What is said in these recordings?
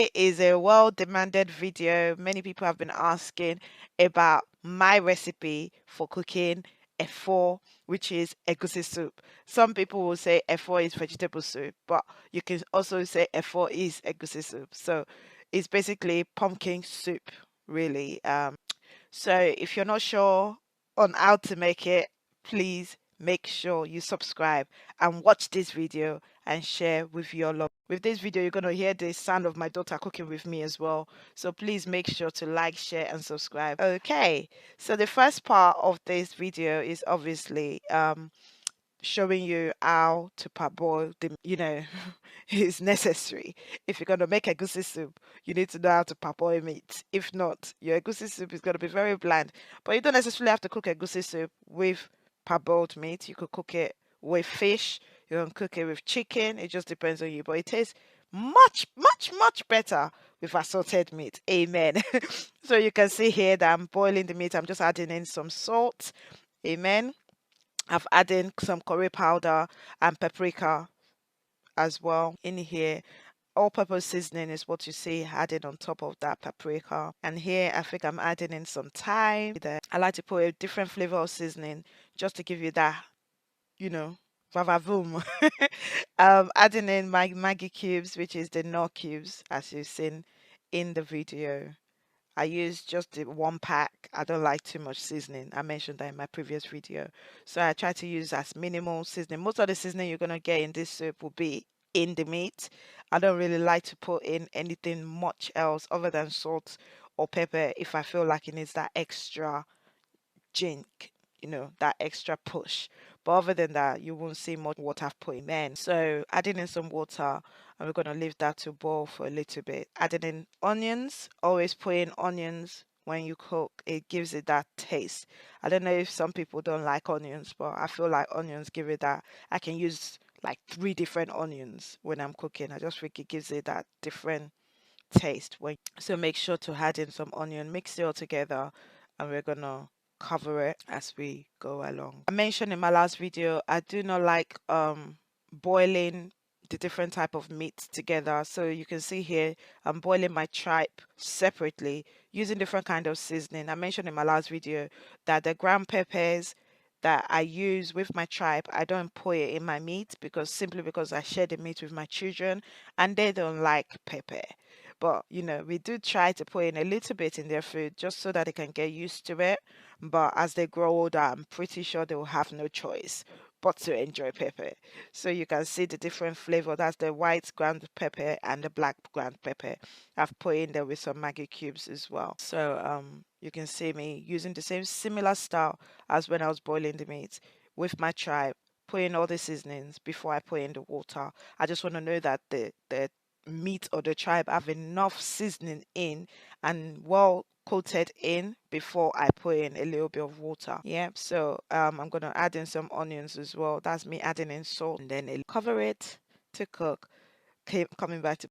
It is a well-demanded video. Many people have been asking about my recipe for cooking efo, which is egusi soup. Some people will say efo is vegetable soup, but you can also say efo is egusi soup. So it's basically pumpkin soup, really. So if you're not sure on how to make it, please make sure you subscribe and watch this video and share with your love. With this video, you're going to hear the sound of my daughter cooking with me as well. So please make sure to like, share and subscribe. Okay, so the first part of this video is obviously showing you how to parboil the, is necessary. If you're going to make egusi soup, you need to know how to parboil meat. If not, your egusi soup is going to be very bland. But you don't necessarily have to cook egusi soup with parboiled meat. You could cook it with fish. You can cook it with chicken. It just depends on you. But it tastes much, much, much better with assorted meat. Amen. So you can see here that I'm boiling the meat. I'm just adding in some salt. Amen. I've added some curry powder and paprika as well in here. All-purpose seasoning is what you see added on top of that paprika. And here I think I'm adding in some thyme. I like to put a different flavor of seasoning just to give you that, vavavoom. Adding in my Maggi cubes, which is the Knorr cubes, as you've seen in the video. I use just the 1 pack. I don't like too much seasoning. I mentioned that in my previous video. So I try to use as minimal seasoning. Most of the seasoning you're going to get in this soup will be in the meat. I don't really like to put in anything much else other than salt or pepper if I feel like it needs that extra jink, that extra push. But other than that, you won't see much what I've put in. So adding in some water, and we're going to leave that to boil for a little bit. Adding in onions, always put in onions when you cook. It gives it that taste. I don't know if some people don't like onions, but I feel like onions give it that. I can use like 3 different onions when I'm cooking. I just think it gives it that different taste. So make sure to add in some onion, mix it all together, and we're going to cover it as we go along. I mentioned in my last video, I do not like boiling the different type of meats together. So you can see here, I'm boiling my tripe separately using different kind of seasoning. I mentioned in my last video that the ground peppers that I use with my tripe, I don't put it in my meat simply because I share the meat with my children and they don't like pepper. But we do try to put in a little bit in their food just so that they can get used to it. But as they grow older, I'm pretty sure they will have no choice but to enjoy pepper. So you can see the different flavor. That's the white ground pepper and the black ground pepper. I've put in there with some Maggi cubes as well. So you can see me using the same similar style as when I was boiling the meat with my tripe, put in all the seasonings before I put in the water. I just want to know that the meat or the tripe have enough seasoning in and well coated in before I put in a little bit of water. Yeah, so I'm gonna add in some onions as well. That's me adding in salt, and then I'll cover it to cook. Coming back to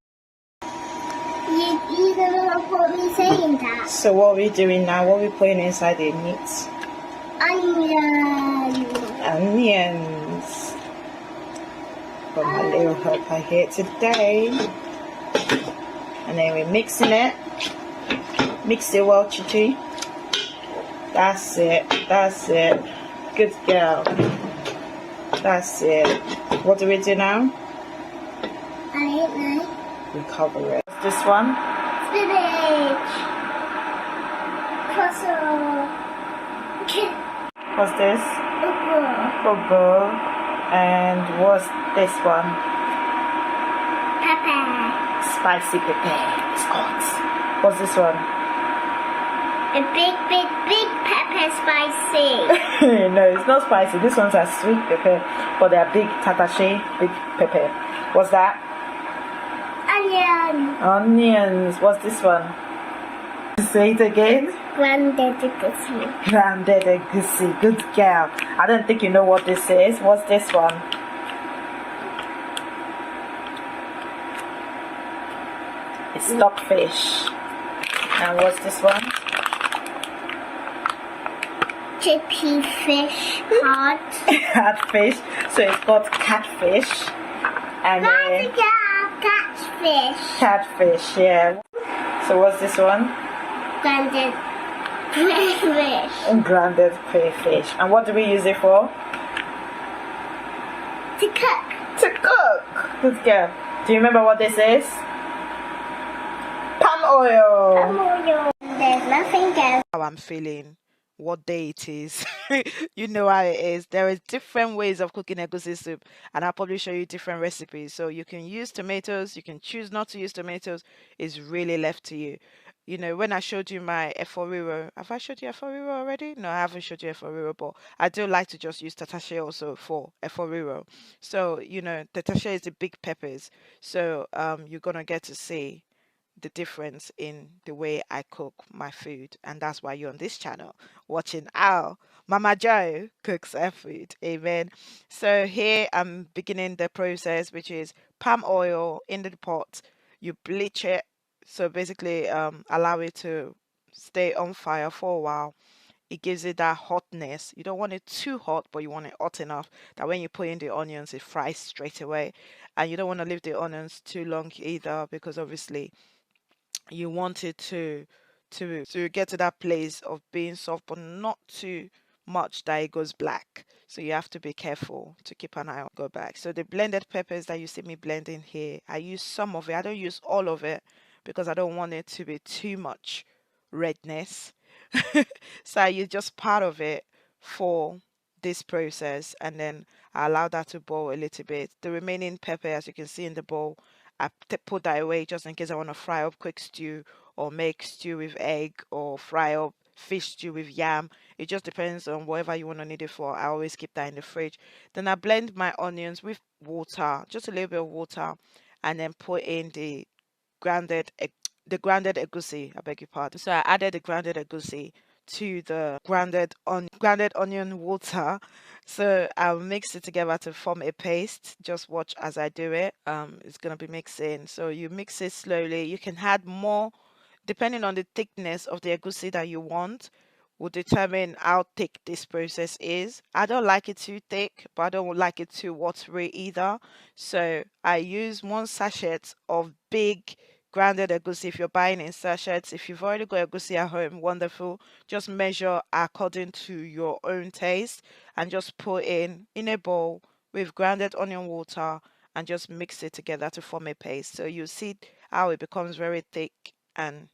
you gonna put me saying that. So what are we doing now? What are we putting inside the meat? Onions. Got my little helper here today. And then we're mixing it. Mix it well, Chichi. That's it. Good girl. That's it. What do we do now? I don't know. We cover it. What's this one? Spinach. Croissant. What's this? Ugu. And what's this one? Pepper. Spicy pepper. It's hot. What's this one? A big pepper spicy. No, it's not spicy. This one's a sweet pepper, but they are big tatache, big pepper. What's that? Onions. What's this one? Say it again. Grounded egusi. Grounded egusi. Good girl. I don't think you know what this is. What's this one? It's stockfish. And what's this one? Chippy fish. Hot. Catfish. So it's called catfish. And then catfish. Catfish. Catfish, yeah. So what's this one? Grounded crayfish. Grounded crayfish. And what do we use it for? To cook. To cook. Good girl. Do you remember what this is? Palm oil. There's nothing else. How I'm feeling, what day it is. You know how it is. There is different ways of cooking egusi soup, and I'll probably show you different recipes. So you can use tomatoes, you can choose not to use tomatoes. It's really left to you. You know, when I showed you my eforiro, have I showed you eforiro already? No, I haven't showed you eforiro, but I do like to just use tatashe also for eforiro. So, you know, tatashe is the big peppers. So you're gonna get to see the difference in the way I cook my food. And that's why you're on this channel watching how Mama Joe cooks her food. Amen. So here I'm beginning the process, which is palm oil in the pot. You bleach it. So basically, allow it to stay on fire for a while. It gives it that hotness. You don't want it too hot, but you want it hot enough that when you put in the onions, it fries straight away. And you don't want to leave the onions too long either, because obviously you want it to get to that place of being soft but not too much that it goes black. So you have to be careful to keep an eye on go back. So the blended peppers that you see me blending here, I use some of it. I don't use all of it because I don't want it to be too much redness. So I use just part of it for this process, and then I allow that to boil a little bit. The remaining pepper, as you can see in the bowl, put that away just in case I want to fry up quick stew or make stew with egg or fry up fish stew with yam. It just depends on whatever you want to need it for. I always keep that in the fridge. Then I blend my onions with water, just a little bit of water, and then put in grounded the grounded egusi. I beg your pardon. So I added the grounded egusi to the grounded onion water. So I'll mix it together to form a paste. Just watch as I do it. It's gonna be mixing. So you mix it slowly. You can add more depending on the thickness of the egusi that you want. Will determine how thick this process is. I don't like it too thick, but I don't like it too watery either. So I use one sachet of big grounded egusi. If you're buying in sachets, if you've already got egusi at home, wonderful. Just measure according to your own taste and just put in a bowl with grounded onion water and just mix it together to form a paste. So you see how it becomes very thick and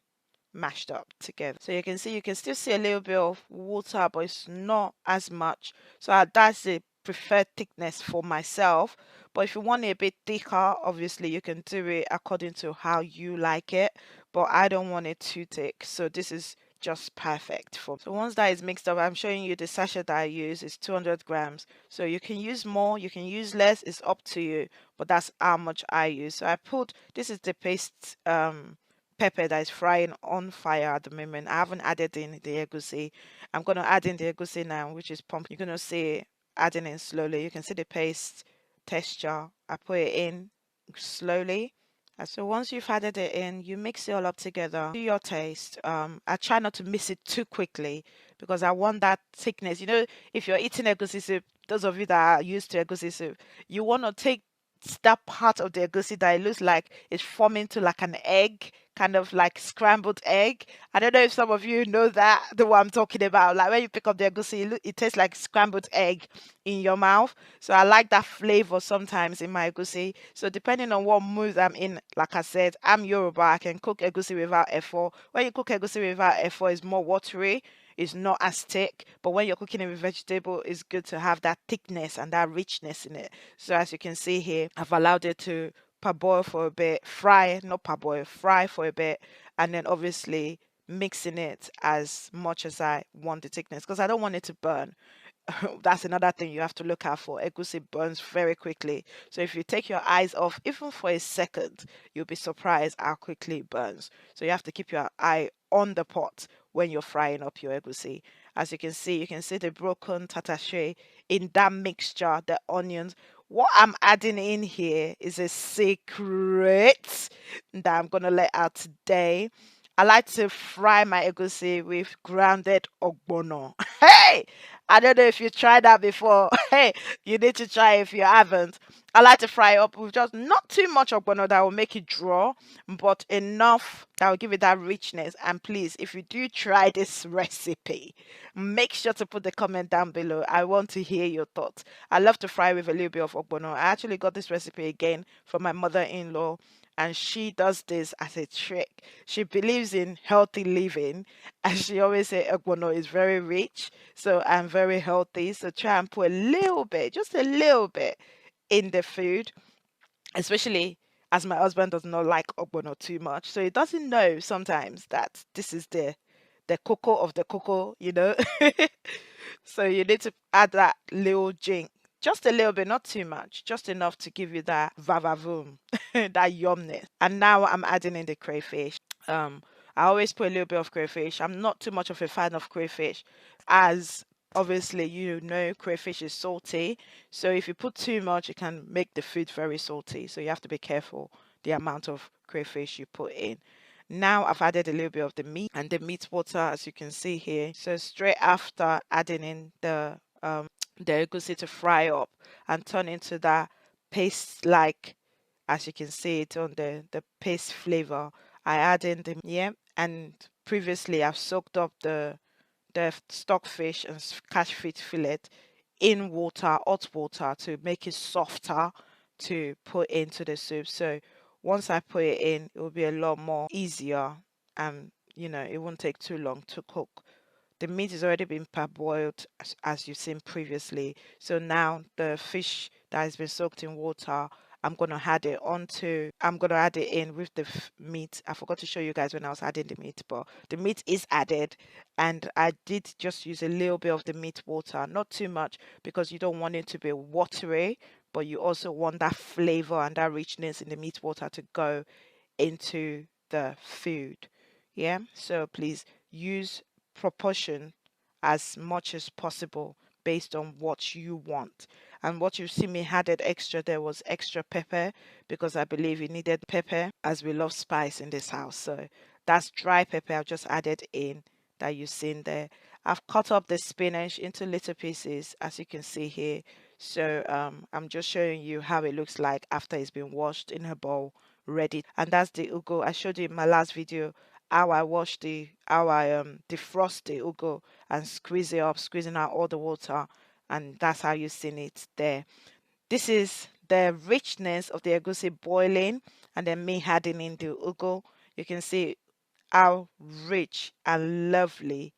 mashed up together. So you can see, you can still see a little bit of water, but it's not as much. So that's the preferred thickness for myself. But if you want it a bit thicker, obviously you can do it according to how you like it. But I don't want it too thick. So this is just perfect for. So once that is mixed up, I'm showing you the sachet that I use is 200 grams. So you can use more, you can use less, it's up to you. But that's how much I use. So I put, this is the paste pepper that is frying on fire at the moment. I haven't added in the egusi. I'm going to add in the egusi now, which is pumping. You're going to see adding in slowly. You can see the paste texture. I put it in slowly. And so once you've added it in, you mix it all up together to your taste. I try not to mix it too quickly because I want that thickness. You know, if you're eating egusi soup, those of you that are used to egusi soup, you want to take that part of the egusi that it looks like it's forming to like an egg, kind of like scrambled egg. I don't know if some of you know that, the one I'm talking about. Like when you pick up the egusi, it tastes like scrambled egg in your mouth. So I like that flavor sometimes in my egusi. So depending on what mood I'm in, like I said, I'm Yoruba. I can cook egusi without efo. When you cook egusi without efo, it's more watery. It's not as thick, but when you're cooking it with vegetable, it's good to have that thickness and that richness in it. So as you can see here, I've allowed it to parboil for a bit, fry, not parboil, fry for a bit, and then obviously mixing it as much as I want the thickness because I don't want it to burn. That's another thing you have to look out for. Egusi burns very quickly. So if you take your eyes off, even for a second, you'll be surprised how quickly it burns. So you have to keep your eye on the pot when you're frying up your egusi. As you can see the broken tatashe in that mixture, the onions. What I'm adding in here is a secret that I'm gonna let out today. I like to fry my egusi with grounded ogbono. Hey, I don't know if you tried that before. Hey, you need to try if you haven't. I like to fry up with just not too much ogbono that will make it draw, but enough that will give it that richness. And please, if you do try this recipe, make sure to put the comment down below. I want to hear your thoughts. I love to fry with a little bit of ogbono. I actually got this recipe again from my mother-in-law, and she does this as a trick. She believes in healthy living, and she always say ogbono is very rich, so I'm very healthy. So try and put a little bit, just a little bit, in the food, especially as my husband does not like ogbono too much, so he doesn't know sometimes that this is the cocoa of the cocoa. So you need to add that little drink, just a little bit, not too much, just enough to give you that vavavoom, that yumness. And now I'm adding in the crayfish. Um, I always put a little bit of crayfish. I'm not too much of a fan of crayfish, as obviously crayfish is salty. So if you put too much, it can make the food very salty. So you have to be careful the amount of crayfish you put in. Now I've added a little bit of the meat and the meat water, as you can see here. So straight after adding in the egusi to fry up and turn into that paste like, as you can see it on the paste flavor, I add in the yeah. And previously I've soaked up the stockfish and catfish fillet in water, hot water, to make it softer to put into the soup. So once I put it in, it will be a lot more easier, and it won't take too long to cook. The meat has already been parboiled, as you've seen previously. So now the fish that has been soaked in water, I'm gonna add it in with the meat. I forgot to show you guys when I was adding the meat, but the meat is added, and I did just use a little bit of the meat water, not too much, because you don't want it to be watery, but you also want that flavor and that richness in the meat water to go into the food. Yeah, so please use proportion as much as possible based on what you want. And what you see me added extra there was extra pepper, because I believe you needed pepper, as we love spice in this house. So that's dry pepper I've just added in, that you've seen there. I've cut up the spinach into little pieces, as you can see here. So I'm just showing you how it looks like after it's been washed in a bowl, ready. And that's the ugu. I showed you in my last video how I defrost the ugu and squeeze it up, squeezing out all the water, and that's how you seen it there. This is the richness of the egusi boiling, and then me adding in the ugu. You can see how rich and lovely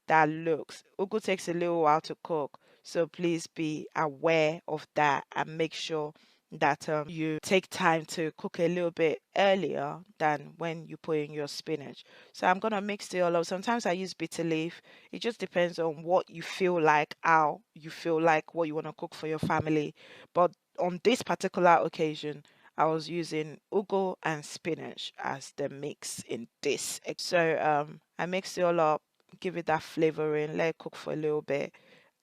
that looks. Ugu takes a little while to cook, so please be aware of that and make sure that you take time to cook a little bit earlier than when you put in your spinach. So I'm gonna mix it all up. Sometimes I use bitter leaf. It just depends on what you feel like, how you feel like, what you want to cook for your family. But on this particular occasion, I was using ugu and spinach as the mix in this. So I mixed it all up, give it that flavoring, let it cook for a little bit,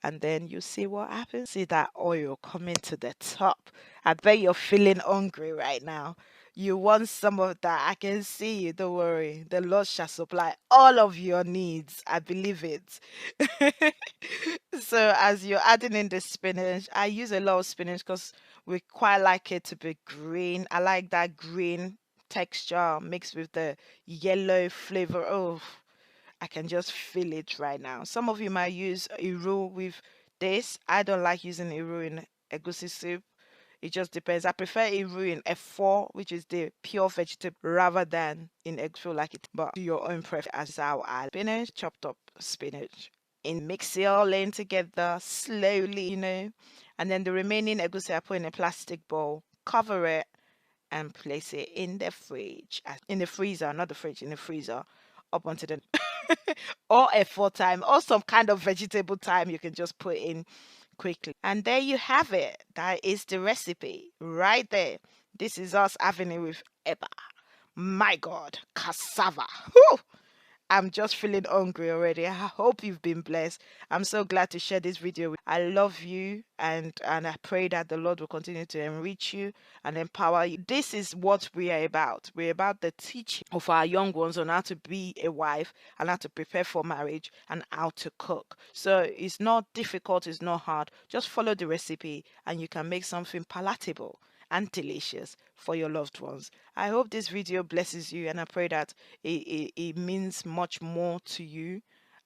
and then you see what happens. See that oil coming to the top. I bet you're feeling hungry right now. You want some of that. I can see you. Don't worry. The Lord shall supply all of your needs. I believe it. So, as you're adding in the spinach, I use a lot of spinach because we quite like it to be green. I like that green texture mixed with the yellow flavor. Oh, I can just feel it right now. Some of you might use Iru with this. I don't like using Iru in egusi soup. It just depends. I prefer Iru in F4, which is the pure vegetable, rather than in egg feel like it. But to your own preference, as how I spinach, chopped up spinach, in mix it all in together slowly, and then the remaining egusi I put in a plastic bowl, cover it, and place it in the fridge, in the freezer, not the fridge, in the freezer, up until the or a full time, or some kind of vegetable time you can just put in quickly. And there you have it. That is the recipe right there. This is us having it with eba. My God, cassava. Whew! I'm just feeling hungry already. I hope you've been blessed. I'm so glad to share this video with you. I love you, and I pray that the Lord will continue to enrich you and empower you. This is what we are about. We're about the teaching of our young ones on how to be a wife and how to prepare for marriage and how to cook. So it's not difficult, it's not hard. Just follow the recipe and you can make something palatable and delicious for your loved ones. I hope this video blesses you, and I pray that it means much more to you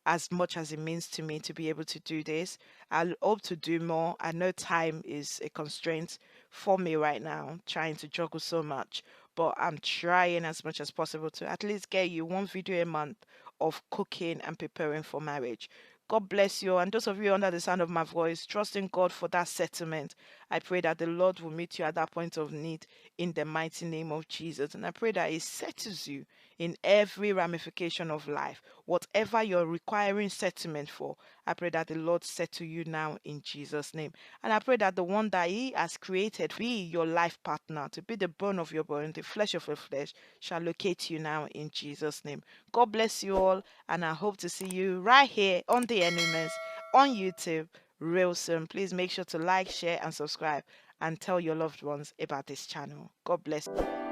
as much as it means to me to be able to do this. I hope to do more. I know time is a constraint for me right now, trying to juggle so much, but I'm trying as much as possible to at least get you one video a month of cooking and preparing for marriage. God bless you. And those of you under the sound of my voice, trusting God for that settlement, I pray that the Lord will meet you at that point of need in the mighty name of Jesus. And I pray that He settles you in every ramification of life. Whatever you're requiring settlement for, I pray that the Lord settle you now in Jesus' name. And I pray that the one that He has created be your life partner, to be the bone of your bone, the flesh of your flesh, shall locate you now in Jesus' name. God bless you all, and I hope to see you right here on the Enemies on YouTube real soon. Please make sure to like, share, and subscribe, and tell your loved ones about this channel. God bless you.